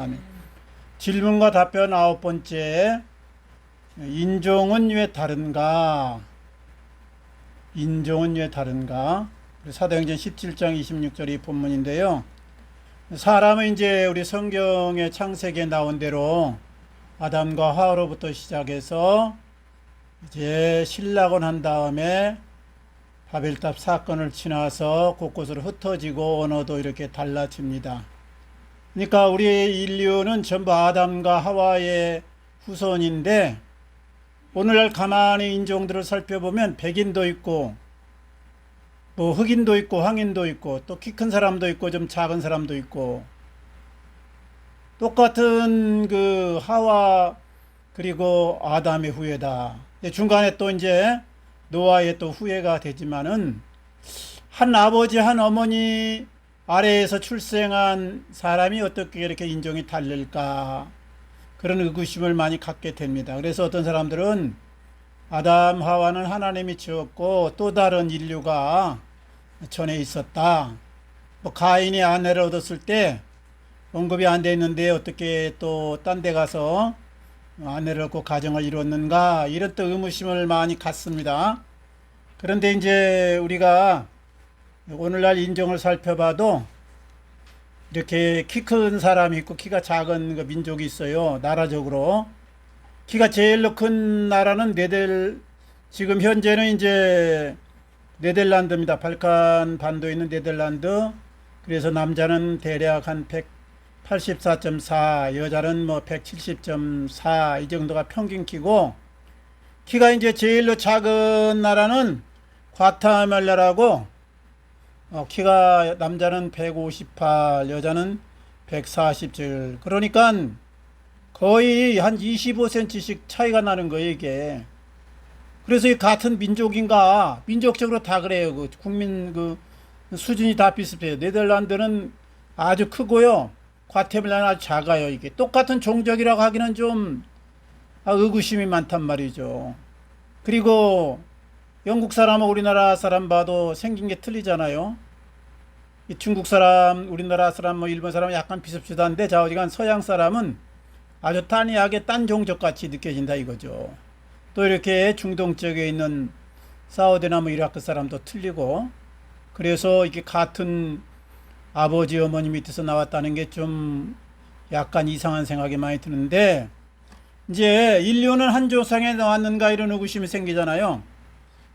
아멘. 질문과 답변 9번째. 인종은 왜 다른가? 인종은 왜 다른가? 사도행전 17장 26절이 본문인데요. 사람은 이제 우리 성경의 창세기에 나온 대로 아담과 하와로부터 시작해서 이제 신락을 한 다음에 바벨탑 사건을 지나서 곳곳으로 흩어지고 언어도 이렇게 달라집니다. 그러니까 우리 인류는 전부 아담과 하와의 후손인데 오늘날 가만히 인종들을 살펴보면 백인도 있고 뭐 흑인도 있고 황인도 있고 또 키 큰 사람도 있고 좀 작은 사람도 있고 똑같은 그 하와 그리고 아담의 후예다. 중간에 또 이제 노아의 또 후예가 되지만은 한 아버지 한 어머니 아래에서 출생한 사람이 어떻게 이렇게 인종이 다를까 그런 의구심을 많이 갖게 됩니다. 그래서 어떤 사람들은 아담 하와는 하나님이 지었고 또 다른 인류가 전에 있었다. 뭐 가인이 아내를 얻었을 때 언급이 안 돼 있는데 어떻게 또 딴 데 가서 아내를 얻고 가정을 이뤘는가 이런 또 의무심을 많이 갖습니다. 그런데 이제 우리가 오늘날 인종을 살펴봐도 이렇게 키 큰 사람이 있고 키가 작은 그 민족이 있어요. 나라적으로 키가 제일로 큰 나라는 지금 현재는 이제 네덜란드입니다. 발칸 반도에 있는 네덜란드. 그래서 남자는 대략 한 184.4, 여자는 뭐 170.4 이 정도가 평균 키고, 키가 이제 제일로 작은 나라는 과타말라라고 키가 남자는 158, 여자는 147. 그러니까 거의 한 25cm씩 차이가 나는 거예요, 이게. 그래서 이 같은 민족인가? 민족적으로 다 그래요. 그 국민 그 수준이 다 비슷해요. 네덜란드는 아주 크고요. 과테말라는 아주 작아요, 이게. 똑같은 종족이라고 하기는 좀 의구심이 많단 말이죠. 그리고 영국 사람하고 우리나라 사람 봐도 생긴 게 틀리잖아요. 이 중국 사람, 우리나라 사람, 뭐 일본 사람은 약간 비슷비슷한데 자 어디간 서양 사람은 아주 단이하게 딴 종족 같이 느껴진다 이거죠. 또 이렇게 중동 지역에 있는 사우디나 뭐 이라크 사람도 틀리고 그래서 이게 같은 아버지 어머니 밑에서 나왔다는 게 좀 약간 이상한 생각이 많이 드는데 이제 인류는 한 조상에 나왔는가 이런 의구심이 생기잖아요.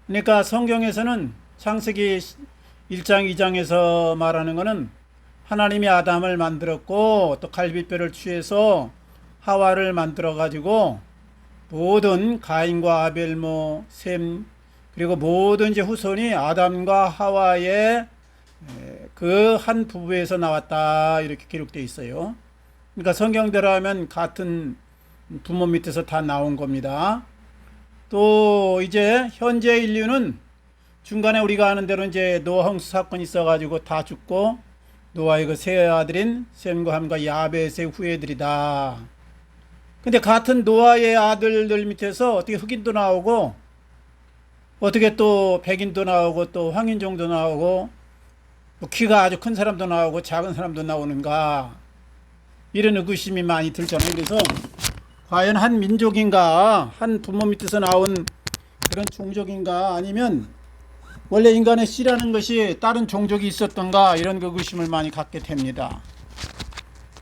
그러니까 성경에서는 창세기 1장 2장에서 말하는 거는 하나님이 아담을 만들었고 또 갈빗뼈를 취해서 하와를 만들어 가지고 모든 가인과 아벨 셈 그리고 모든 이제 후손이 아담과 하와의 그 한 부부에서 나왔다 이렇게 기록되어 있어요. 그러니까 성경대로 하면 같은 부모 밑에서 다 나온 겁니다. 또 이제 현재 인류는 중간에 우리가 아는 대로 이제 노아 홍수 사건이 있어가지고 다 죽고 노아의 그 세 아들인 셈과 함과 야벳의 후예들이다. 근데 같은 노아의 아들들 밑에서 어떻게 흑인도 나오고 어떻게 또 백인도 나오고 또 황인종도 나오고 뭐 키가 아주 큰 사람도 나오고 작은 사람도 나오는가 이런 의구심이 많이 들잖아요. 그래서 과연 한 민족인가 한 부모 밑에서 나온 그런 종족인가 아니면 원래 인간의 씨라는 것이 다른 종족이 있었던가 이런 의구심을 많이 갖게 됩니다.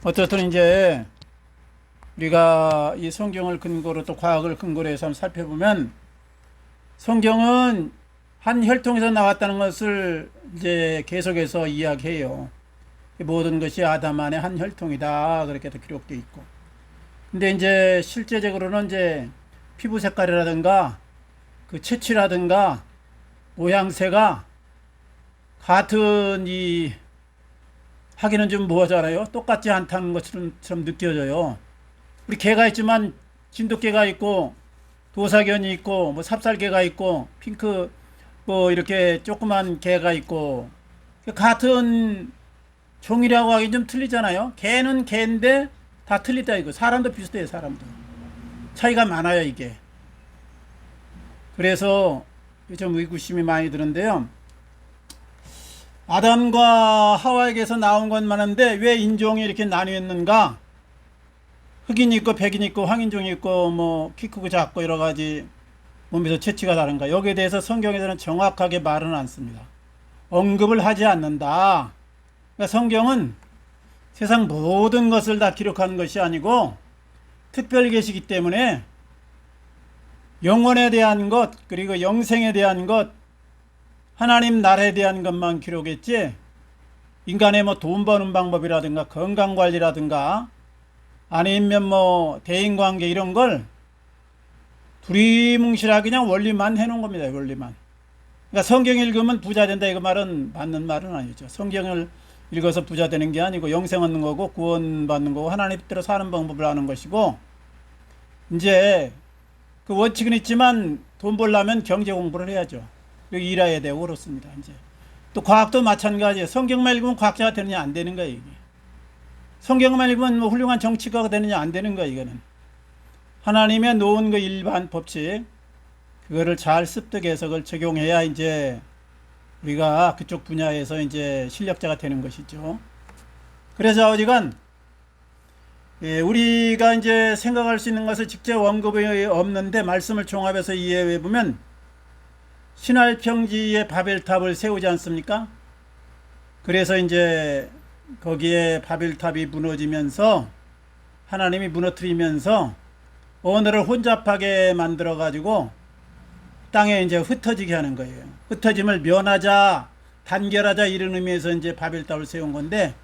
어쨌든 이제 우리가 이 성경을 근거로 또 과학을 근거로 해서 한번 살펴보면 성경은 한 혈통에서 나왔다는 것을 이제 계속해서 이야기해요. 모든 것이 아담 안에 한 혈통이다 그렇게 기록되어 있고. 근데 이제 실제적으로는 이제 피부 색깔이라든가 그 체취라든가 모양새가 같은 이 하기는 좀 뭐하잖아요. 똑같지 않다는 것처럼 느껴져요. 우리 개가 있지만 진돗개가 있고 도사견이 있고 뭐 삽살개가 있고 핑크 뭐 이렇게 조그만 개가 있고 같은 종이라고 하기 좀 틀리잖아요. 개는 개인데 다 틀리다 이거. 사람도 비슷해요. 사람도 차이가 많아요 이게. 그래서 좀 의구심이 많이 드는데요. 아담과 하와에게서 나온 건 많은데 왜 인종이 이렇게 나뉘었는가? 흑인이 있고 백인이 있고 황인종이 있고 뭐 키 크고 작고 여러 가지 몸에서 체취가 다른가. 여기에 대해서 성경에서는 정확하게 말은 않습니다. 언급을 하지 않는다. 그러니까 성경은 세상 모든 것을 다 기록하는 것이 아니고 특별 계시기 때문에 영혼에 대한 것 그리고 영생에 대한 것 하나님 나라에 대한 것만 기록했지 인간의 뭐 돈 버는 방법이라든가 건강관리라든가 아니면 뭐 대인관계 이런 걸 두리뭉실하게 그냥 원리만 해놓은 겁니다. 원리만. 그러니까 성경 읽으면 부자 된다 이거 말은 맞는 말은 아니죠. 성경을 읽어서 부자 되는 게 아니고 영생 얻는 거고 구원 받는 거고 하나님 뜻대로 사는 방법을 아는 것이고 이제 그 원칙은 있지만 돈 벌려면 경제 공부를 해야죠. 그리고 일해야 되고 그렇습니다. 이제 또 과학도 마찬가지예요. 성경만 읽으면 과학자가 되느냐 안 되는 거예요. 이게. 성경만 읽으면 뭐 훌륭한 정치가가 되느냐 안 되는 거예요. 이거는 하나님의 놓은 그 일반 법칙 그거를 잘 습득해서 그걸 적용해야 이제 우리가 그쪽 분야에서 이제 실력자가 되는 것이죠. 그래서 어지간 우리가 이제 생각할 수 있는 것을 직접 언급이 없는데 말씀을 종합해서 이해해 보면 신할평지에 바벨탑을 세우지 않습니까? 그래서 이제 거기에 바벨탑이 무너지면서 하나님이 무너뜨리면서 언어를 혼잡하게 만들어 가지고 땅에 이제 흩어지게 하는 거예요. 흩어짐을 면하자, 단결하자 이런 의미에서 이제 바벨탑을 세운 건데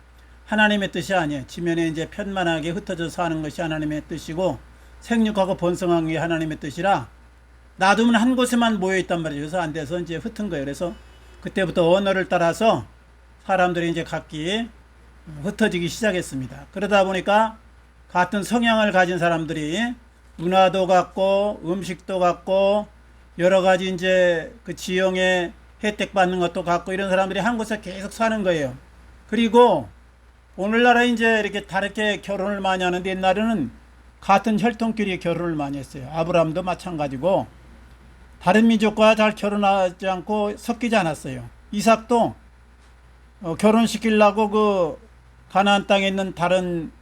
하나님의 뜻이 아니에요. 지면에 이제 편만하게 흩어져서 하는 것이 하나님의 뜻이고 생육하고 번성한 게 하나님의 뜻이라 놔두면 한 곳에만 모여 있단 말이죠. 그래서 안 돼서 이제 흩은 거예요. 그래서 그때부터 언어를 따라서 사람들이 이제 각기 흩어지기 시작했습니다. 그러다 보니까 같은 성향을 가진 사람들이 문화도 같고 음식도 같고 여러 가지 이제 그 지형에 혜택 받는 것도 같고 이런 사람들이 한 곳에 계속 사는 거예요. 그리고 오늘날에 이제 이렇게 다르게 결혼을 많이 하는데 옛날에는 같은 혈통끼리 결혼을 많이 했어요. 아브라함도 마찬가지고 다른 민족과 잘 결혼하지 않고 섞이지 않았어요. 이삭도 결혼시키려고 그 가나안 땅에 있는 다른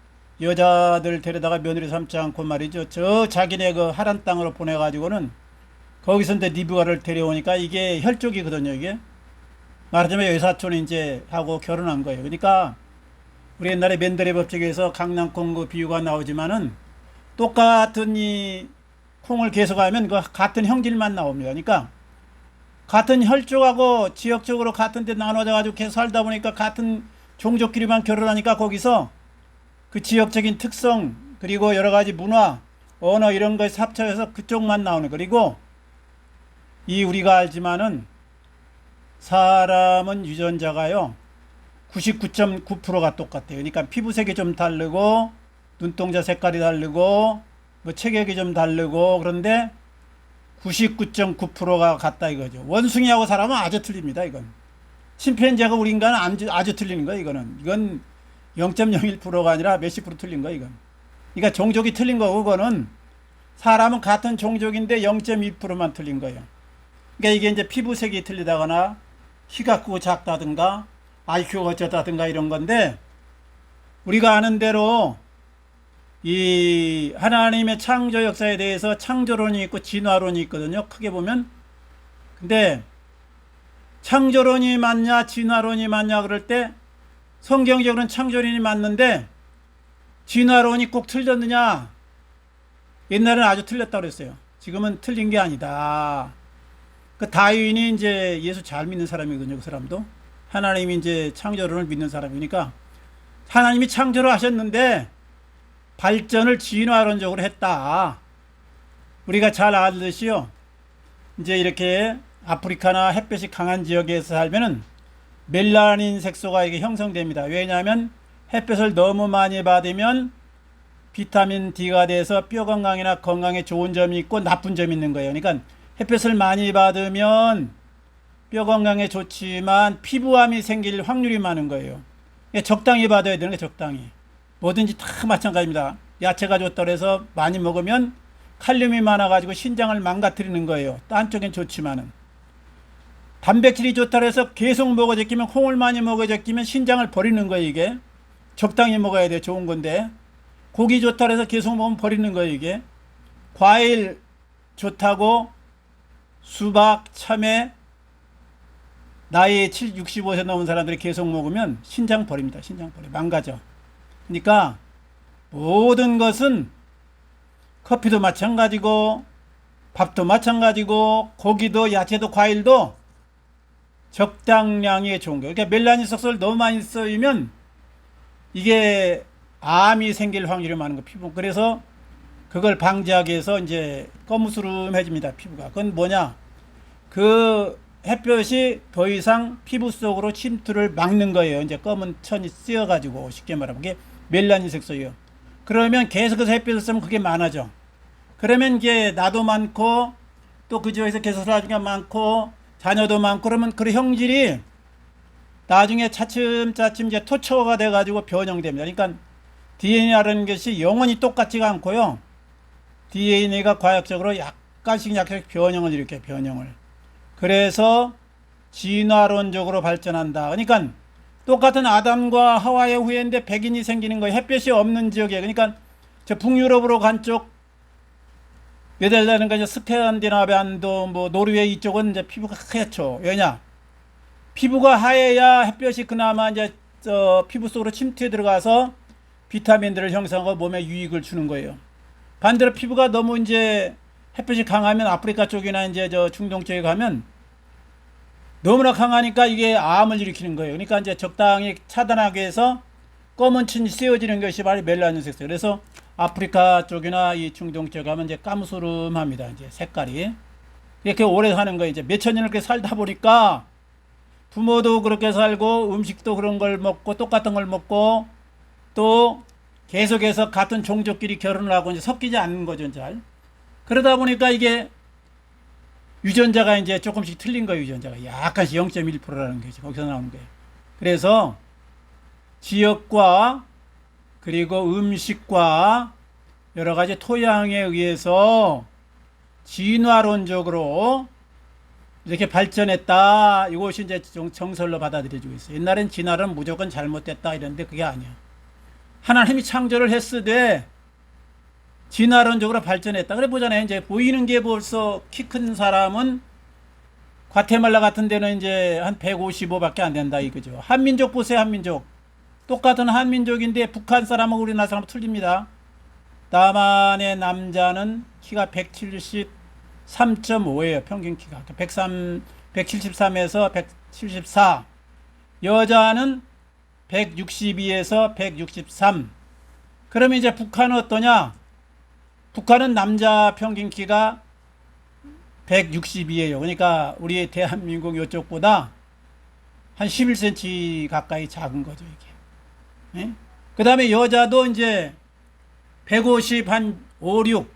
여자들 데려다가 며느리 삼지 않고 말이죠. 저 자기네 그 하란 땅으로 보내가지고는 거기서 이제 리브가를 데려오니까 이게 혈족이거든요. 이게 말하자면 여사촌이 이제 하고 결혼한 거예요. 그러니까 우리 옛날에 맨델의 법칙에서 강낭콩 그 비유가 나오지만은 똑같은 이 콩을 계속하면 그 같은 형질만 나옵니다. 그러니까 같은 혈족하고 지역적으로 같은 데 나눠져 가지고 계속 살다 보니까 같은 종족끼리만 결혼하니까 거기서 그 지역적인 특성 그리고 여러 가지 문화 언어 이런 것이 합쳐져서 그쪽만 나오는. 그리고 이 우리가 알지만은 사람은 유전자가요 99.9%가 똑같아요. 그러니까 피부색이 좀 다르고 눈동자 색깔이 다르고 뭐 체격이 좀 다르고 그런데 99.9%가 같다 이거죠. 원숭이하고 사람은 아주 틀립니다. 이건 침팬지하고 우리 인간은 아주 틀리는 거예요. 이건 0.01%가 아니라 몇십 프로 틀린 거예요. 이건 그러니까 종족이 틀린 거고 그거는 사람은 같은 종족인데 0.2%만 틀린 거예요. 그러니까 이게 이제 피부색이 틀리다거나 키가 크고 작다든가 IQ가 어쩌다든가 이런 건데 우리가 아는 대로 이 하나님의 창조 역사에 대해서 창조론이 있고 진화론이 있거든요. 크게 보면. 근데 창조론이 맞냐 진화론이 맞냐 그럴 때 성경적으로는 창조론이 맞는데 진화론이 꼭 틀렸느냐? 옛날에는 아주 틀렸다고 그랬어요. 지금은 틀린 게 아니다. 그 다윈이 이제 예수 잘 믿는 사람이거든요. 그 사람도 하나님이 이제 창조론을 믿는 사람이니까 하나님이 창조를 하셨는데 발전을 진화론적으로 했다. 우리가 잘 알듯이요. 이제 이렇게 아프리카나 햇볕이 강한 지역에서 살면은 멜라닌 색소가 이게 형성됩니다. 왜냐하면 햇볕을 너무 많이 받으면 비타민 D가 돼서 뼈 건강이나 건강에 좋은 점이 있고 나쁜 점이 있는 거예요. 그러니까 햇볕을 많이 받으면 뼈 건강에 좋지만 피부암이 생길 확률이 많은 거예요. 적당히 받아야 되는 게 적당히. 뭐든지 다 마찬가지입니다. 야채가 좋다고 해서 많이 먹으면 칼륨이 많아가지고 신장을 망가뜨리는 거예요. 딴 쪽엔 좋지만은. 단백질이 좋다고 해서 계속 먹어 제끼면 콩을 많이 먹어 제끼면 신장을 버리는 거예요. 이게 적당히 먹어야 돼. 좋은 건데 고기 좋다 해서 계속 먹으면 버리는 거예요, 이게. 과일 좋다고 수박, 참외, 나이 65세 넘은 사람들이 계속 먹으면 신장 버립니다. 신장 버려. 망가져. 그러니까 모든 것은 커피도 마찬가지고 밥도 마찬가지고 고기도 야채도 과일도 적당량이 좋은 거예요. 그러니까 멜라닌 색소를 너무 많이 쓰이면 이게 암이 생길 확률이 많은 거 피부. 그래서 그걸 방지하기 위해서 이제 거무스름해집니다, 피부가. 그건 뭐냐? 그 햇볕이 더 이상 피부 속으로 침투를 막는 거예요. 이제 검은 천이 쓰여가지고 쉽게 말하면 그게 멜라닌 색소예요. 그러면 계속해서 햇빛을 쓰면 그게 많아져. 그러면 이게 나도 많고 또 그 지역에서 계속 살아주는 게 많고 자녀도 많고 그러면 그 형질이 나중에 차츰차츰 이제 토초가 돼가지고 변형됩니다. 그러니까 DNA라는 것이 영원히 똑같지가 않고요. DNA가 과학적으로 약간씩 변형을 일으켜요. 변형을. 그래서 진화론적으로 발전한다. 그러니까 똑같은 아담과 하와의 후예인데 백인이 생기는 거예요. 햇볕이 없는 지역에. 그러니까 저 북유럽으로 간 쪽 네덜란드가 이제 스칸디나비안도 뭐 노르웨이 이쪽은 이제 피부가 하얗죠. 왜냐? 피부가 하얘야 햇볕이 그나마 이제 피부 속으로 침투해 들어가서 비타민들을 형성하고 몸에 유익을 주는 거예요. 반대로 피부가 너무 이제 햇볕이 강하면 아프리카 쪽이나 이제 저 중동 쪽에 가면 너무나 강하니까 이게 암을 일으키는 거예요. 그러니까 이제 적당히 차단하기 위해서 검은 층이 씌워지는 것이 바로 멜라닌 색소. 그래서 아프리카 쪽이나 이 중동 쪽에 가면 이제 까무스름합니다. 이제 색깔이. 이렇게 오래 사는 거예요. 이제 몇천 년을 그렇게 살다 보니까 부모도 그렇게 살고 음식도 그런 걸 먹고 똑같은 걸 먹고 또 계속해서 같은 종족끼리 결혼을 하고 이제 섞이지 않는 거죠, 잘. 그러다 보니까 이게 유전자가 이제 조금씩 틀린 거예요, 유전자가. 약간씩 0.1%라는 거죠. 거기서 나오는 거예요. 그래서 지역과 그리고 음식과 여러 가지 토양에 의해서 진화론적으로 이렇게 발전했다. 이것이 이제 정설로 받아들여지고 있어요. 옛날엔 진화론 무조건 잘못됐다 이랬는데 그게 아니야. 하나님이 창조를 했으되 진화론적으로 발전했다. 그래 보잖아요. 이제 보이는 게 벌써 키 큰 사람은 과테말라 같은 데는 이제 한 155밖에 안 된다 이거죠. 한민족 보세요. 한민족. 똑같은 한민족인데 북한 사람하고 우리나라 사람은 틀립니다. 남한의 남자는 키가 173.5예요. 평균 키가. 173에서 174. 여자는 162에서 163. 그러면 이제 북한은 어떠냐? 북한은 남자 평균 키가 162예요. 그러니까 우리 대한민국 이쪽보다 한 11cm 가까이 작은 거죠, 이게. 예? 그 다음에 여자도 이제 150, 한 5, 6,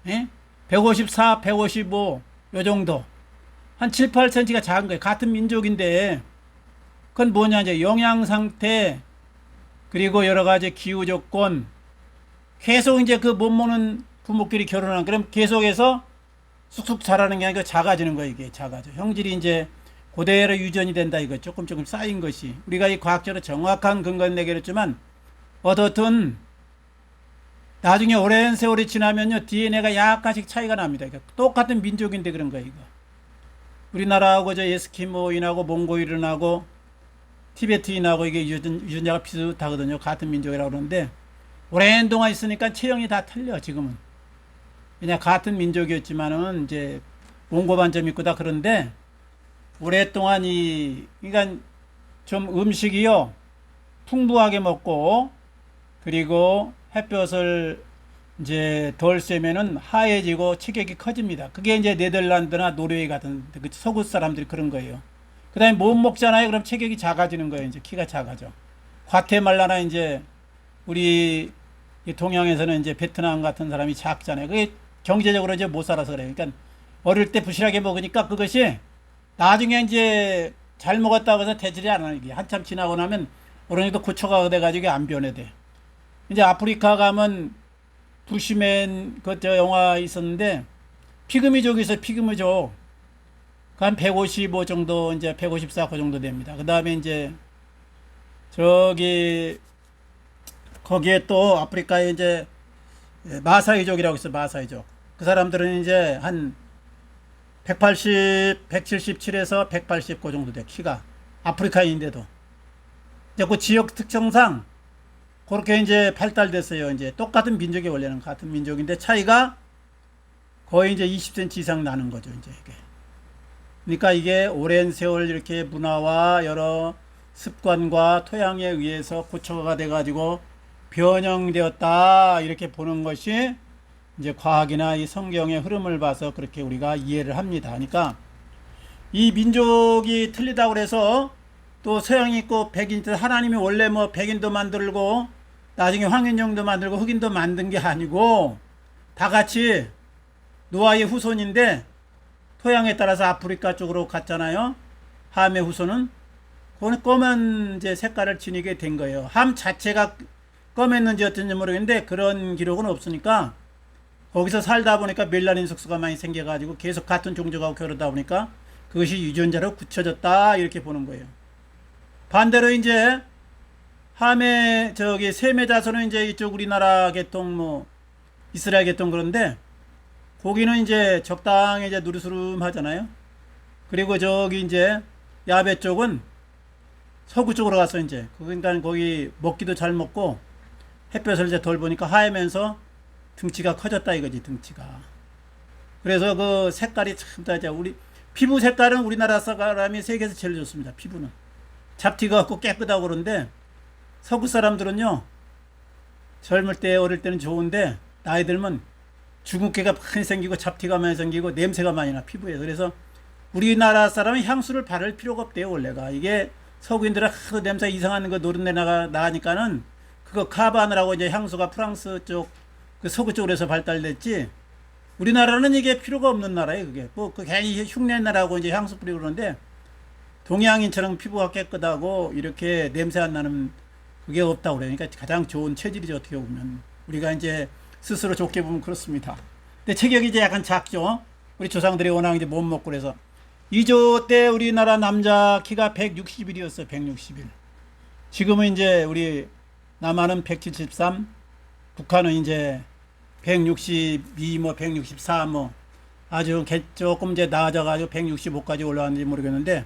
예? 154, 155, 요 정도. 한 7, 8cm가 작은 거예요. 같은 민족인데, 그건 뭐냐, 이제 영양 상태, 그리고 여러 가지 기후 조건, 계속 이제 그 못 먹는 부모끼리 결혼한, 그럼 계속해서 쑥쑥 자라는 게 아니고 작아지는 거예요, 이게 작아져. 형질이 이제 그대로 유전이 된다, 이거. 조금 쌓인 것이. 우리가 이 과학적으로 정확한 근거는 내겠지만, 어떻든, 나중에 오랜 세월이 지나면요, DNA가 약간씩 차이가 납니다. 그러니까 똑같은 민족인데 그런 거예요, 이거. 우리나라하고 저 에스키모인하고 몽고인하고 티베트인하고 이게 유전자가 비슷하거든요. 같은 민족이라고 그러는데, 오랜 동안 있으니까 체형이 다 틀려, 지금은. 그냥 같은 민족이었지만은, 이제, 몽고 반점 있고 다 그런데, 오랫동안 그러니까 좀 음식이요, 풍부하게 먹고, 그리고 햇볕을 이제 덜 쐬면은 하얘지고 체격이 커집니다. 그게 이제 네덜란드나 노르웨이 같은 그 서구 사람들이 그런 거예요. 그 다음에 못 먹잖아요. 그럼 체격이 작아지는 거예요. 이제 키가 작아져. 과테말라나 이제 우리 동양에서는 이제 베트남 같은 사람이 작잖아요. 그게 경제적으로 이제 못 살아서 그래요. 그러니까 어릴 때 부실하게 먹으니까 그것이 나중에 이제 잘 먹었다고 해서 되지를 않아요. 이게 한참 지나고 나면 어느 정도 고초가 돼가지고 안 변해돼. 이제 아프리카 가면 부시맨 저 영화 있었는데 피그미족이 있어요. 피그미족. 한 155 정도, 이제 154 그 정도 됩니다. 그 다음에 이제 저기 거기에 또 아프리카에 이제 마사이족이라고 있어요. 마사이족. 그 사람들은 이제 한 180, 177에서 189 정도 돼, 키가. 아프리카인인데도. 이제 그 지역 특성상 그렇게 이제 발달됐어요. 이제 똑같은 민족이 원래는 같은 민족인데 차이가 거의 이제 20cm 이상 나는 거죠. 이제 이게. 그러니까 이게 오랜 세월 이렇게 문화와 여러 습관과 토양에 의해서 고초가 돼가지고 변형되었다. 이렇게 보는 것이 이제 과학이나 이 성경의 흐름을 봐서 그렇게 우리가 이해를 합니다. 그러니까 이 민족이 틀리다고 그래서 또 서양이 있고 백인, 하나님이 원래 뭐 백인도 만들고 나중에 황인종도 만들고 흑인도 만든 게 아니고 다 같이 노아의 후손인데 토양에 따라서 아프리카 쪽으로 갔잖아요. 함의 후손은 그거는 검은 이제 색깔을 지니게 된 거예요. 함 자체가 검했는지 어쩐지 모르겠는데 그런 기록은 없으니까 거기서 살다 보니까 멜라닌 색소가 많이 생겨가지고 계속 같은 종족하고 겨루다 보니까 그것이 유전자로 굳혀졌다 이렇게 보는 거예요. 반대로 이제 함의 셈의 자손은 이제 이쪽 우리나라 계통 뭐 이스라엘 계통 그런데 거기는 이제 적당히 이제 누르스름하잖아요. 그리고 저기 이제 야베 쪽은 서구 쪽으로 가서 이제 그러니까 거기 먹기도 잘 먹고 햇볕을 이제 덜 보니까 하얘면서 등치가 커졌다 이거지, 등치가. 그래서 그 색깔이 참 다 우리 피부 색깔은 우리나라 사람이 세계에서 제일 좋습니다. 피부는 잡티가 없고 깨끗하고 그런데 서구 사람들은요 젊을 때 어릴 때는 좋은데 나이 들면 주근깨가 많이 생기고 잡티가 많이 생기고 냄새가 많이 나 피부에. 그래서 우리나라 사람은 향수를 바를 필요가 없대요 원래가. 이게 서구인들은 하도 냄새 이상한 거 노른내 나가니까는 그거 카바느라고 이제 향수가 프랑스 쪽 그 서구 쪽으로 해서 발달됐지. 우리나라는 이게 필요가 없는 나라예요. 그게 뭐 그 괜히 흉내 나라고 이제 향수 뿌리고 그러는데 동양인처럼 피부가 깨끗하고 이렇게 냄새 안 나는 그게 없다고 그래요. 그러니까 가장 좋은 체질이죠 어떻게 보면. 우리가 이제 스스로 좋게 보면 그렇습니다. 근데 체격이 이제 약간 작죠. 우리 조상들이 워낙 이제 못 먹고 그래서 2조 때 우리나라 남자 키가 161이었어요. 161. 지금은 이제 우리 남한은 173, 북한은 이제 162, 뭐 164, 뭐 아주 조금 이제 나아져가지고 165까지 올라왔는지 모르겠는데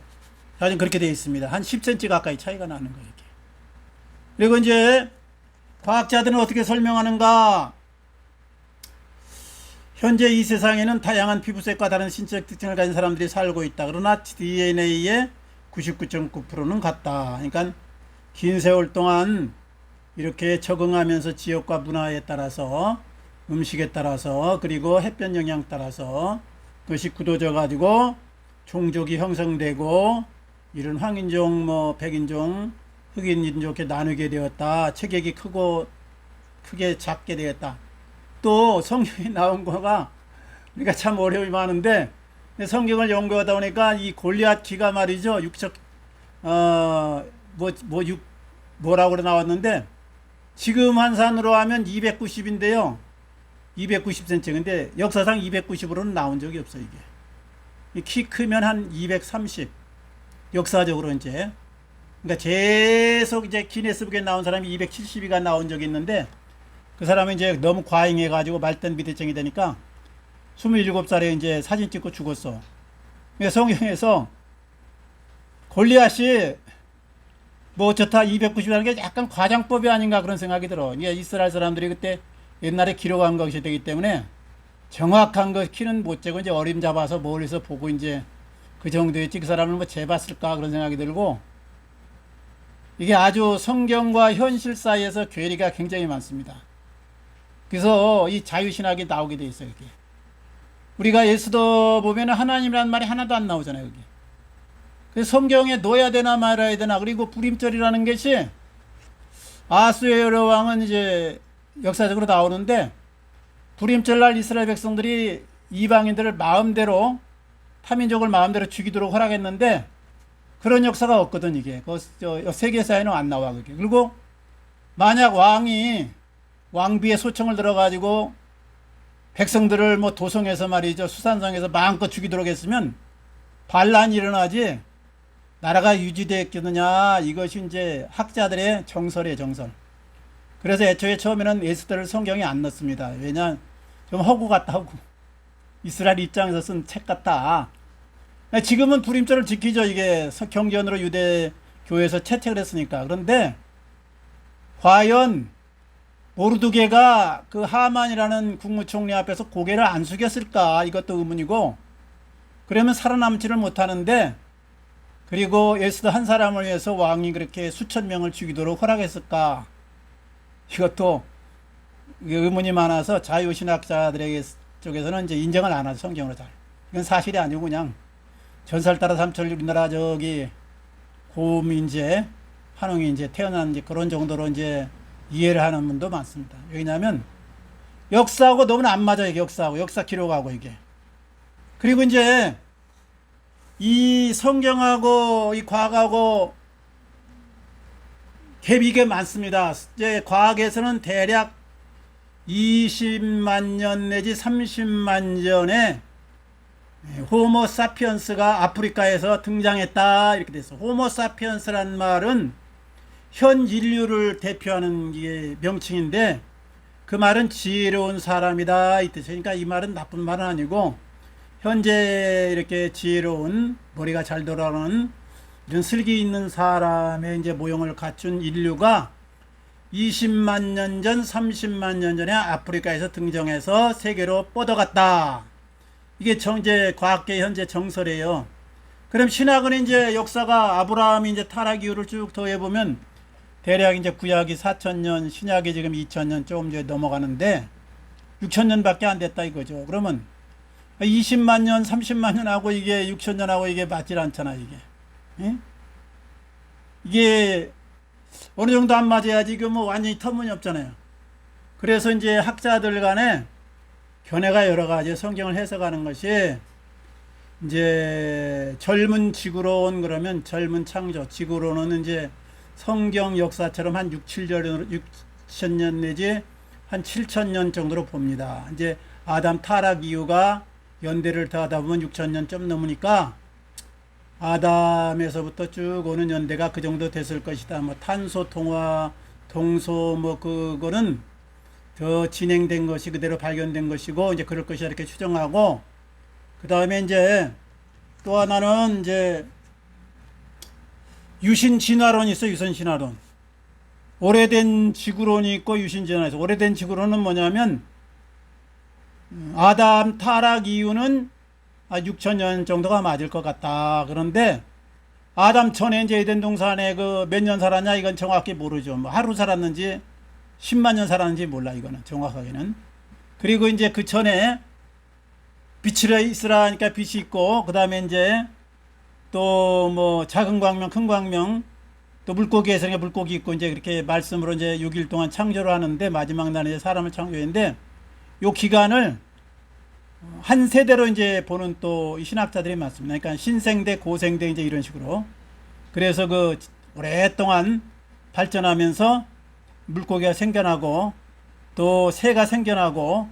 하여튼 그렇게 되어 있습니다. 한 10cm 가까이 차이가 나는 거예요. 이렇게. 그리고 이제 과학자들은 어떻게 설명하는가? 현재 이 세상에는 다양한 피부색과 다른 신체적 특징을 가진 사람들이 살고 있다. 그러나 DNA의 99.9%는 같다. 그러니까 긴 세월 동안 이렇게 적응하면서 지역과 문화에 따라서 음식에 따라서 그리고 햇볕 영향 따라서 그것이 굳어져 가지고 종족이 형성되고 이런 황인종 뭐 백인종 흑인인종 이렇게 나누게 되었다. 체격이 크게 작게 되었다. 또 성경에 나온 거가 우리가 참 어려움이 많은데 성경을 연구하다 보니까 이 골리앗 기가 말이죠. 뭐라고 나왔는데 지금 환산으로 하면 290인데요. 290cm. 근데 역사상 290으로는 나온 적이 없어요, 이게. 키 크면 한 230. 역사적으로 이제. 그러니까 계속 이제 기네스북에 나온 사람이 270이가 나온 적이 있는데 그 사람은 이제 너무 과잉해가지고 말단 비대증이 되니까 27살에 이제 사진 찍고 죽었어. 그러니까 성경에서 골리앗이 뭐 좋다 290이라는 게 약간 과장법이 아닌가 그런 생각이 들어. 이게 이스라엘 사람들이 그때 옛날에 기록한 것이 되기 때문에 정확한 거 키는 못 재고 이제 어림 잡아서 멀리서 보고 이제 그 정도였지 그 사람을 뭐 재봤을까 그런 생각이 들고 이게 아주 성경과 현실 사이에서 괴리가 굉장히 많습니다. 그래서 이 자유신학이 나오게 돼 있어요. 이게. 우리가 예수도 보면 하나님이라는 말이 하나도 안 나오잖아요. 여기. 그래서 성경에 넣어야 되나 말아야 되나. 그리고 불임절이라는 것이 아수에로 왕은 이제 역사적으로 나오는데 불임절날 이스라엘 백성들이 이방인들을 마음대로 타민족을 마음대로 죽이도록 허락했는데 그런 역사가 없거든 이게. 세계사에는 안 나와 그게. 그리고 만약 왕이 왕비의 소청을 들어가지고 백성들을 뭐 도성에서 말이죠 수산성에서 마음껏 죽이도록 했으면 반란이 일어나지 나라가 유지되었겠느냐. 이것이 이제 학자들의 정설이에요, 정설. 그래서 애초에 처음에는 에스더를 성경에 안 넣습니다. 왜냐, 좀 허구 같다, 허구. 이스라엘 입장에서 쓴 책 같다. 지금은 불임절을 지키죠. 이게 경전으로 유대 교회에서 채택을 했으니까. 그런데 과연 모르드게가 그 하만이라는 국무총리 앞에서 고개를 안 숙였을까? 이것도 의문이고, 그러면 살아남지를 못하는데, 그리고 에스더 한 사람을 위해서 왕이 그렇게 수천 명을 죽이도록 허락했을까? 이것도 의문이 많아서 자유신학자들에게 쪽에서는 이제 인정을 안 하죠. 성경으로 잘. 이건 사실이 아니고 그냥 전설 따라 삼천 우리나라 저기 고민제 한웅이 이제 태어난 이제 그런 정도로 이제 이해를 하는 분도 많습니다. 왜냐하면 역사하고 너무나 안 맞아요. 역사하고 역사 기록하고 이게. 그리고 이제 이 성경하고 이 과학하고 갭이 이게 많습니다. 이제 과학에서는 대략 20만 년 내지 30만 년에 호모 사피언스가 아프리카에서 등장했다 이렇게 됐어. 호모 사피언스란 말은 현 인류를 대표하는 게 명칭인데 그 말은 지혜로운 사람이다 이 뜻이에요. 그러니까 이 말은 나쁜 말은 아니고 현재 이렇게 지혜로운 머리가 잘 돌아가는 이런 슬기 있는 사람의 이제 모형을 갖춘 인류가 20만 년 전, 30만 년 전에 아프리카에서 등장해서 세계로 뻗어갔다. 이게 이제 과학계 현재 정설이에요. 그럼 신학은 이제 역사가 아브라함이 이제 타락 이후를 쭉 더해보면 대략 이제 구약이 4,000년, 신약이 지금 2,000년 조금 이제 넘어가는데 6,000년밖에 안 됐다 이거죠. 그러면 20만 년, 30만 년하고 이게 6,000년하고 이게 맞질 않잖아, 이게. 예? 이게 어느 정도 안 맞아야지 이거 뭐 완전히 터무니없잖아요. 그래서 이제 학자들 간에 견해가 여러 가지 성경을 해석하는 것이 이제 젊은 지구론 그러면 젊은 창조, 지구론은 이제 성경 역사처럼 한 6,000년 내지 한 7,000년 정도로 봅니다. 이제 아담 타락 이후가 연대를 더하다 보면 6,000년 좀 넘으니까 아담에서부터 쭉 오는 연대가 그 정도 됐을 것이다. 뭐 탄소 통화, 동소 뭐 그거는 더 진행된 것이 그대로 발견된 것이고 이제 그럴 것이다 이렇게 추정하고 그 다음에 이제 또 하나는 이제 유신 진화론이 있어. 유선 진화론. 오래된 지구론이 있고 유신 진화에서 오래된 지구론은 뭐냐면 아담 타락 이후는 6,000년 정도가 맞을 것 같다. 그런데 아담 전에 이제 에덴 동산에 그 몇 년 살았냐 이건 정확히 모르죠. 뭐 하루 살았는지 10만 년 살았는지 몰라 이거는 정확하게는. 그리고 이제 그 전에 빛이 있으라니까 빛이 있고 그 다음에 이제 또 뭐 작은 광명, 큰 광명 또 물고기에서 물고기 있고 이제 그렇게 말씀으로 이제 6일 동안 창조를 하는데 마지막 날에 사람을 창조했는데 요 기간을 한 세대로 이제 보는 또 신학자들이 많습니다. 그러니까 신생대, 고생대 이제 이런 식으로. 그래서 그 오랫동안 발전하면서 물고기가 생겨나고 또 새가 생겨나고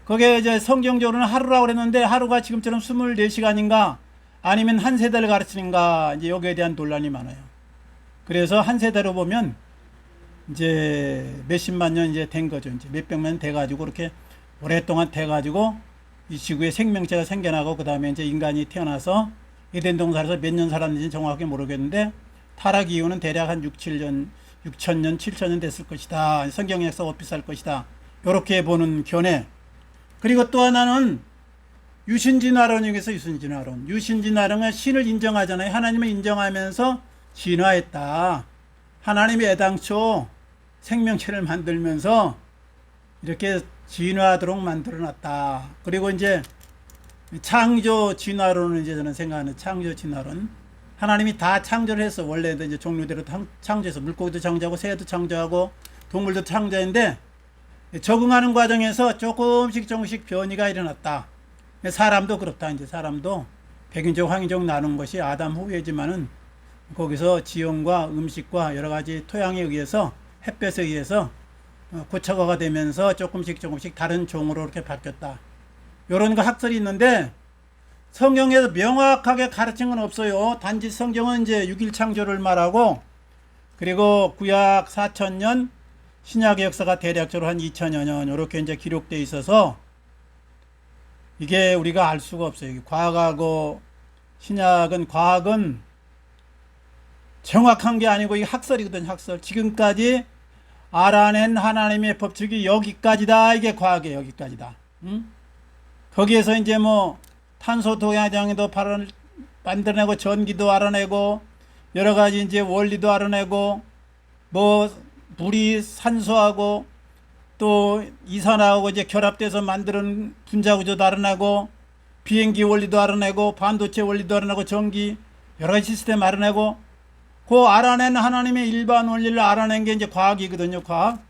거기에 이제 성경적으로는 하루라고 그랬는데 하루가 지금처럼 24시간인가 아니면 한 세대를 가르치는가 이제 여기에 대한 논란이 많아요. 그래서 한 세대로 보면 이제 몇십만 년 이제 된 거죠. 이제 몇백만 년 돼 가지고 그렇게 오랫동안 돼 가지고 이 지구에 생명체가 생겨나고 그 다음에 이제 인간이 태어나서 에덴 동산에서 몇 년 살았는지 정확하게 모르겠는데 타락 이후는 대략 한 6,000년, 7,000년 됐을 것이다. 성경 역사가 비쌀 것이다. 이렇게 보는 견해. 그리고 또 하나는 유신진화론에서 유신진화론. 유신진화론은 신을 인정하잖아요. 하나님을 인정하면서 진화했다. 하나님이 애당초 생명체를 만들면서 이렇게 진화하도록 만들어놨다. 그리고 이제 창조 진화론은 이제 저는 생각하는 창조 진화론. 하나님이 다 창조를 했어. 원래도 이제 종류대로 창조해서 물고기도 창조하고 새도 창조하고 동물도 창조했는데 적응하는 과정에서 조금씩 변이가 일어났다. 사람도 그렇다. 이제 사람도 백인족, 황인족 나눈 것이 아담 후예지만은 거기서 지형과 음식과 여러 가지 토양에 의해서 햇볕에 의해서 고착화가 되면서 조금씩 다른 종으로 이렇게 바뀌었다. 이런 거 학설이 있는데 성경에서 명확하게 가르친 건 없어요. 단지 성경은 이제 6일 창조를 말하고 그리고 구약 4,000년, 신약의 역사가 대략적으로 한 2000여 년 이렇게 이제 기록되어 있어서 이게 우리가 알 수가 없어요. 과학하고 과학은 정확한 게 아니고 이게 학설이거든요. 학설. 지금까지 알아낸 하나님의 법칙이 여기까지다. 이게 과학이에요. 여기까지다. 응? 거기에서 이제 뭐 탄소 동향도 만들어내고 전기도 알아내고 여러 가지 이제 원리도 알아내고 뭐 물이 산소하고 또 이산화하고 이제 결합돼서 만드는 분자 구조도 알아내고 비행기 원리도 알아내고 반도체 원리도 알아내고 전기 여러 가지 시스템 알아내고 그 알아낸 하나님의 일반 원리를 알아낸 게 이제 과학이거든요. 과학.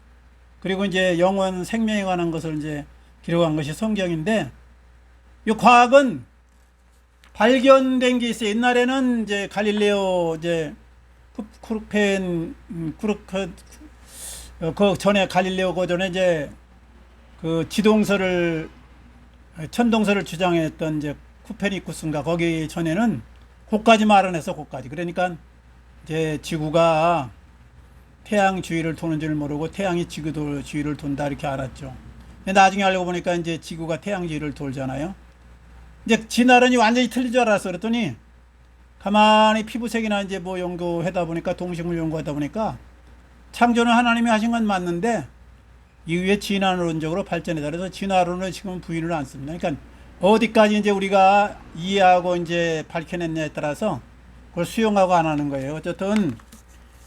그리고 이제 영원 생명에 관한 것을 이제 기록한 것이 성경인데 이 과학은 발견된 게 있어요. 옛날에는 이제 갈릴레오 이제 그 전에 갈릴레오 그 전에 이제 그 천동설을 주장했던 이제 쿠페르니쿠스인가 거기 전에는 그까지만 알아냈어. 그까지. 그러니까 이제 지구가 태양 주위를 도는 줄 모르고 태양이 지구 주위를 돈다 이렇게 알았죠. 근데 나중에 알고 보니까 이제 지구가 태양 주위를 돌잖아요. 이제 진화론이 완전히 틀린 줄 알았어. 그랬더니 가만히 피부색이나 이제 뭐 연구하다 보니까 동식물 연구하다 보니까 창조는 하나님이 하신 건 맞는데 이후에 진화론적으로 발전해서 그래서 진화론을 지금 부인을 안 씁니다. 그러니까 어디까지 이제 우리가 이해하고 이제 밝혀냈냐에 따라서 그걸 수용하고 안 하는 거예요. 어쨌든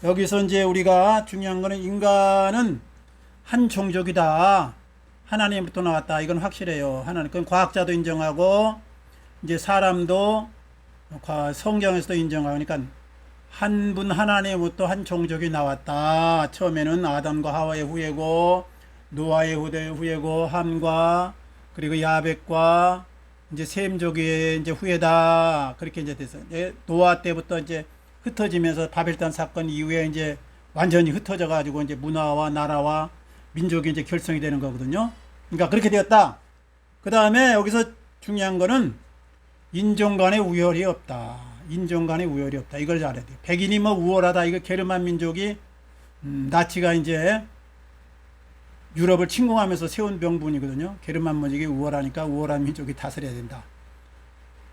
여기서 이제 우리가 중요한 거는 인간은 한 종족이다. 하나님부터 나왔다. 이건 확실해요. 하나님. 그건 과학자도 인정하고 이제 사람도 성경에서도 인정하고 그러니까 한 분 하나님부터 한 종족이 나왔다. 처음에는 아담과 하와의 후예고 노아의 후예고 함과 그리고 야벳과 이제 셈족의 이제 후예다. 그렇게 이제 됐어요. 노아 때부터 이제 흩어지면서 바벨탑 사건 이후에 이제 완전히 흩어져 가지고 이제 문화와 나라와 민족이 이제 결성이 되는 거거든요. 그러니까 그렇게 되었다. 그 다음에 여기서 중요한 거는 인종 간의 우열이 없다. 인종 간의 우열이 없다. 이걸 잘 알아야 돼. 백인이 뭐 우월하다. 이거 게르만 민족이 나치가 이제 유럽을 침공하면서 세운 명분이거든요. 게르만 민족이 우월하니까 우월한 민족이 다스려야 된다.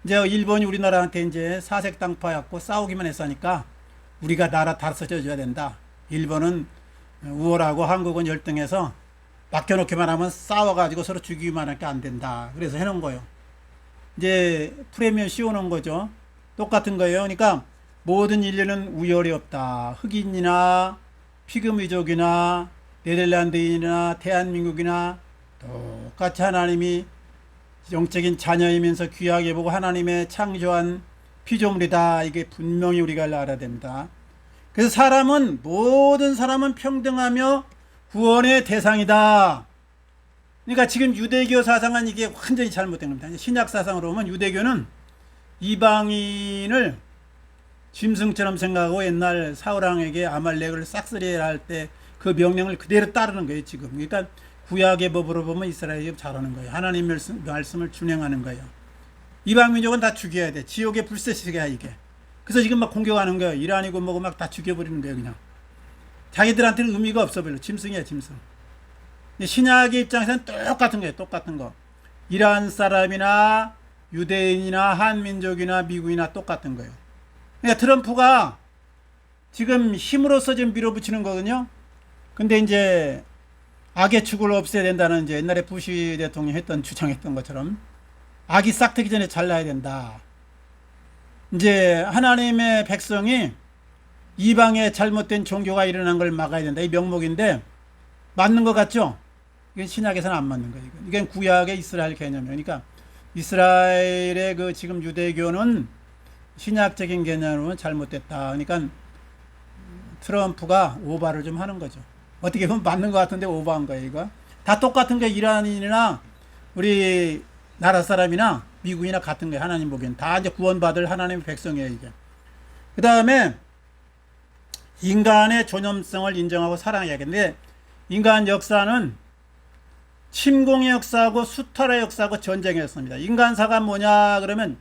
이제 일본이 우리나라한테 이제 사색 당파였고 싸우기만 했으니까 우리가 나라 다스려줘야 된다. 일본은 우월하고 한국은 열등해서 맡겨놓기만 하면 싸워가지고 서로 죽이기만 하니까 안 된다. 그래서 해놓은 거예요. 이제 프레미엄 씌워놓은 거죠. 똑같은 거예요. 그러니까 모든 인류는 우열이 없다. 흑인이나 피그미족이나 네덜란드인이나 대한민국이나 똑같이 하나님이 영적인 자녀이면서 귀하게 보고 하나님의 창조한 피조물이다. 이게 분명히 우리가 알아야 됩니다. 그래서 모든 사람은 평등하며 구원의 대상이다. 그러니까 지금 유대교 사상은 이게 완전히 잘못된 겁니다. 신약 사상으로 보면 유대교는 이방인을 짐승처럼 생각하고 옛날 사울왕에게 아말렉을 싹쓸이해야 할 때 그 명령을 그대로 따르는 거예요. 지금. 그러니까 구약의 법으로 보면 이스라엘이 잘하는 거예요. 하나님 말씀을 준행하는 거예요. 이방 민족은 다 죽여야 돼. 지옥의 불새시개야 이게. 그래서 지금 막 공격하는 거예요. 이란이고 뭐고 막 다 죽여버리는 거예요. 그냥. 자기들한테는 의미가 없어 별로. 짐승이야 짐승. 신약의 입장에서는 똑같은 거예요. 똑같은 거. 이란 사람이나 유대인이나 한민족이나 미국이나 똑같은 거예요. 그러니까 트럼프가 지금 힘으로써 지금 밀어붙이는 거거든요. 근데 이제 악의 축을 없애야 된다는 이제 옛날에 부시 대통령이 주장했던 것처럼 악이 싹 트기 전에 잘라야 된다. 이제 하나님의 백성이 이방의 잘못된 종교가 일어난 걸 막아야 된다. 이 명목인데 맞는 것 같죠? 이건 신약에서는 안 맞는 거예요. 이건 구약의 이스라엘 개념이에요. 그러니까 이스라엘의 그 지금 유대교는 신약적인 개념으로는 잘못됐다. 그러니까 트럼프가 오바를 좀 하는 거죠. 어떻게 보면 맞는 것 같은데 오버한 거예요, 이거. 다 똑같은 게 이란인이나 우리 나라 사람이나 미국이나 같은 거예요, 하나님 보기엔. 다 이제 구원받을 하나님의 백성이에요, 이게. 그 다음에 인간의 존엄성을 인정하고 사랑해야겠는데, 인간 역사는 침공의 역사하고 수탈의 역사하고 전쟁의 역사입니다. 인간사가 뭐냐, 그러면,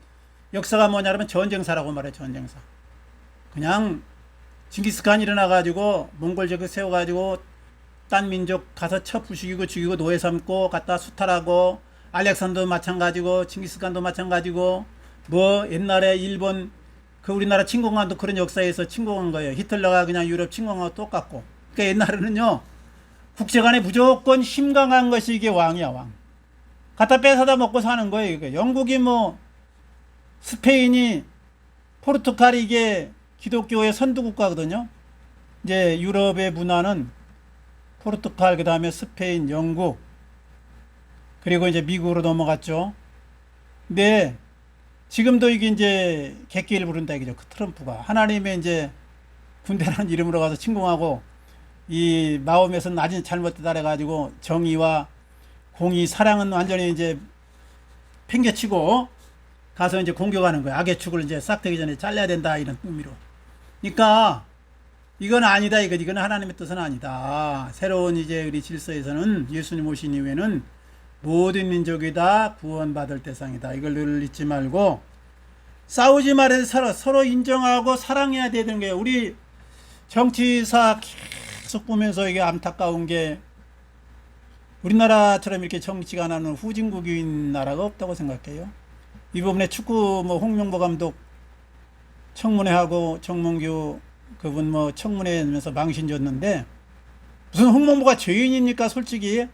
역사가 뭐냐, 그러면 전쟁사라고 말해요, 전쟁사. 그냥, 징기스칸이 일어나가지고, 몽골 제국 세워가지고, 딴 민족 가서 쳐 부수기고 죽이고 노예 삼고 갖다 수탈하고 알렉산더도 마찬가지고 칭기스칸도 마찬가지고 뭐 옛날에 일본 그 우리나라 침공한도 그런 역사에서 침공한 거예요. 히틀러가 그냥 유럽 침공하고 똑같고. 그러니까 옛날에는요 국제간에 무조건 힘 강한 것이 이게 왕이야 왕. 갖다 뺏어다 먹고 사는 거예요. 이거 영국이 뭐 스페인이 포르투갈이 이게 기독교의 선두국가거든요. 이제 유럽의 문화는 포르투갈 그 다음에 스페인, 영국 그리고 이제 미국으로 넘어갔죠. 근데 지금도 이게 이제 객기를 부른다 이거죠. 그 트럼프가 하나님의 이제 군대라는 이름으로 가서 침공하고 이 마음에서는 아주 잘못되다 해가지고 정의와 공의, 사랑은 완전히 이제 팽개치고 가서 이제 공격하는 거예요. 악의 축을 이제 싹 되기 전에 잘라야 된다 이런 의미로. 그러니까 이건 아니다 이건 하나님의 뜻은 아니다. 새로운 이제 우리 질서에서는 예수님 오신 이후에는 모든 민족이 다 구원받을 대상이다. 이걸 늘 잊지 말고 싸우지 말아서 서로 인정하고 사랑해야 되는 거예요. 우리 정치사 계속 보면서 이게 안타까운 게 우리나라처럼 이렇게 정치가 안 하는 후진국인 나라가 없다고 생각해요. 이 부분에 축구 뭐 홍명보 감독 청문회하고 정몽규 그분 뭐 청문회 하면서 망신 줬는데 무슨 홍명보가 죄인입니까? 솔직히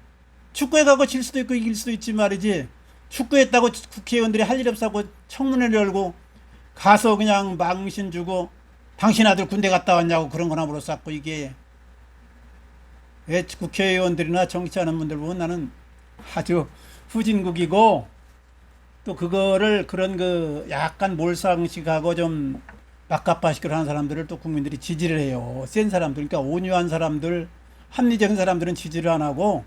축구에 가고 질 수도 있고 이길 수도 있지 말이지. 축구했다고 국회의원들이 할 일 없다고 청문회를 열고 가서 그냥 망신 주고 당신 아들 군대 갔다 왔냐고 그런 거나 물어쌌고 이게 왜 국회의원들이나 정치하는 분들 보면 나는 아주 후진국이고 또 그거를 그런 그 약간 몰상식하고 좀 막가빠식을 하는 사람들을 또 국민들이 지지를 해요. 센 사람들, 그러니까 온유한 사람들, 합리적인 사람들은 지지를 안 하고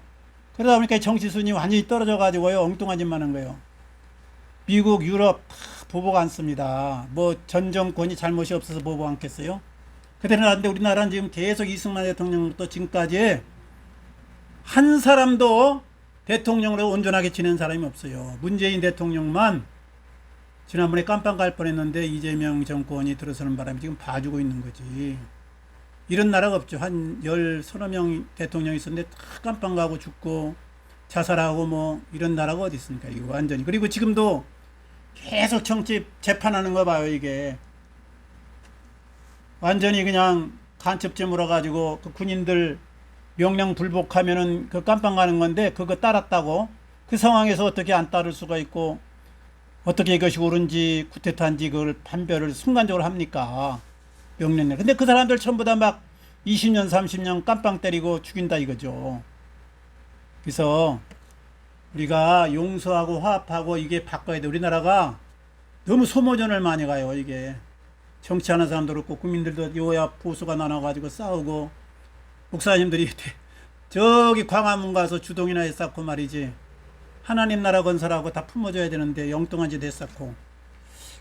그러다 보니까 정치 순위 완전히 떨어져 가지고요. 엉뚱한 짓만 한 거예요. 미국, 유럽 다 보복 않습니다. 뭐 전 정권이 잘못이 없어서 보복 않겠어요? 그대로 하는데 우리나라는 지금 계속 이승만 대통령부터 지금까지 한 사람도 대통령으로 온전하게 지낸 사람이 없어요. 문재인 대통령만 지난번에 깜빵 갈 뻔했는데 이재명 정권이 들어서는 바람에 지금 봐주고 있는 거지. 이런 나라가 없죠. 한 서너 명 대통령이 있었는데 다 깜빵 가고 죽고 자살하고 뭐 이런 나라가 어디 있습니까? 이거 완전히. 그리고 지금도 계속 정치 재판하는 거 봐요. 이게 완전히 그냥 간첩죄 물어가지고 그 군인들 명령 불복하면은 그 깜빵 가는 건데 그거 따랐다고 그 상황에서 어떻게 안 따를 수가 있고 어떻게 이것이 옳은지 구태타인지 그걸 판별을 순간적으로 합니까? 명령내. 근데 그 사람들 전부 다 막 20년 30년 깜빵 때리고 죽인다 이거죠. 그래서 우리가 용서하고 화합하고 이게 바꿔야 돼. 우리나라가 너무 소모전을 많이 가요. 이게 정치하는 사람도 그렇고 국민들도 요야 보수가 나눠가지고 싸우고 목사님들이 저기 광화문 가서 주동이나 했었고 말이지. 하나님 나라 건설하고 다 품어줘야 되는데 영통한 짓 했었고.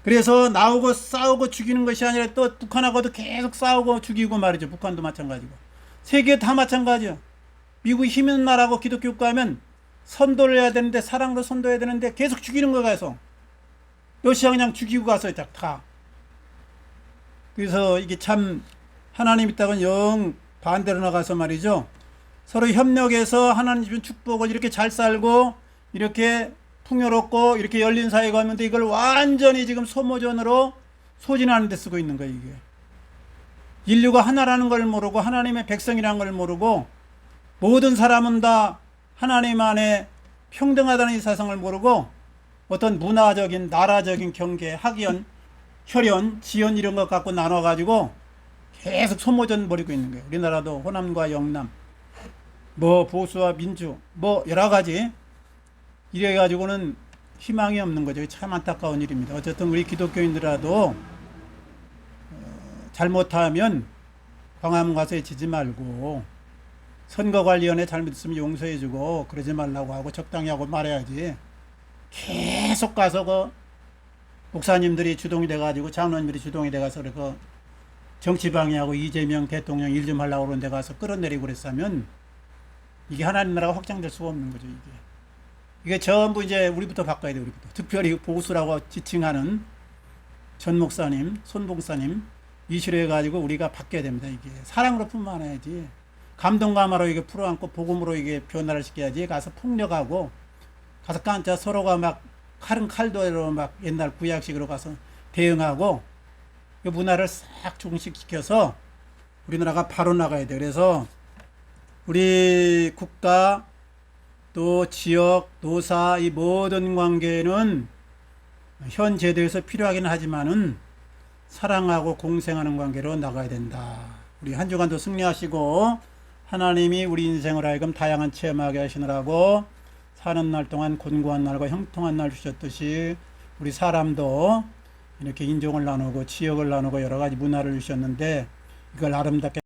그래서 나오고 싸우고 죽이는 것이 아니라 또 북한하고도 계속 싸우고 죽이고 말이죠. 북한도 마찬가지고. 세계 다 마찬가지야. 미국이 힘 있는 나라고 기독교 국가하면 선도를 해야 되는데 사랑으로 선도해야 되는데 계속 죽이는 거 가서 러시아 그냥 죽이고 가서 다. 그래서 이게 참 하나님 있다고는 영 반대로 나가서 말이죠. 서로 협력해서 하나님 주신 축복을 이렇게 잘 살고 이렇게 풍요롭고 이렇게 열린 사회가 있는데 이걸 완전히 지금 소모전으로 소진하는 데 쓰고 있는 거예요. 이게 인류가 하나라는 걸 모르고 하나님의 백성이라는 걸 모르고 모든 사람은 다 하나님 안에 평등하다는 이 사상을 모르고 어떤 문화적인 나라적인 경계, 학연, 혈연, 지연 이런 것 갖고 나눠가지고 계속 소모전 벌이고 있는 거예요. 우리나라도 호남과 영남 뭐 보수와 민주 뭐 여러가지 이래가지고는 희망이 없는 거죠. 참 안타까운 일입니다. 어쨌든 우리 기독교인들라도 잘못하면 광화문 가서 외치지 말고 선거관리위원회 잘못했으면 용서해주고 그러지 말라고 하고 적당히 하고 말해야지. 계속 가서 그 목사님들이 주동이 돼가지고 장로님들이 주동이 돼가서 그 정치방해하고 이재명 대통령 일 좀 하려고 그런 데 가서 끌어내리고 그랬으면 이게 하나님 나라가 확장될 수가 없는 거죠. 이게 전부 이제 우리부터 바꿔야 돼. 우리부터. 특별히 보수라고 지칭하는 전 목사님, 손 목사님 이슈로 해가지고 우리가 바뀌어야 됩니다. 이게 사랑으로 뿐만 아니지. 감동감으로 이게 풀어안고 복음으로 이게 변화를 시켜야지. 가서 폭력하고 가서 깐짜 서로가 막 칼은 칼도로 막 옛날 구약식으로 가서 대응하고 이 문화를 싹 종식시켜서 우리나라가 바로 나가야 돼. 그래서 우리 국가 또 지역 노사 이 모든 관계는 현 제도에서 필요하긴 하지만은 사랑하고 공생하는 관계로 나가야 된다. 우리 한 주간도 승리하시고 하나님이 우리 인생을 하여금 다양한 체험하게 하시느라고 사는 날 동안 곤고한 날과 형통한 날 주셨듯이 우리 사람도 이렇게 인종을 나누고 지역을 나누고 여러 가지 문화를 주셨는데 이걸 아름답게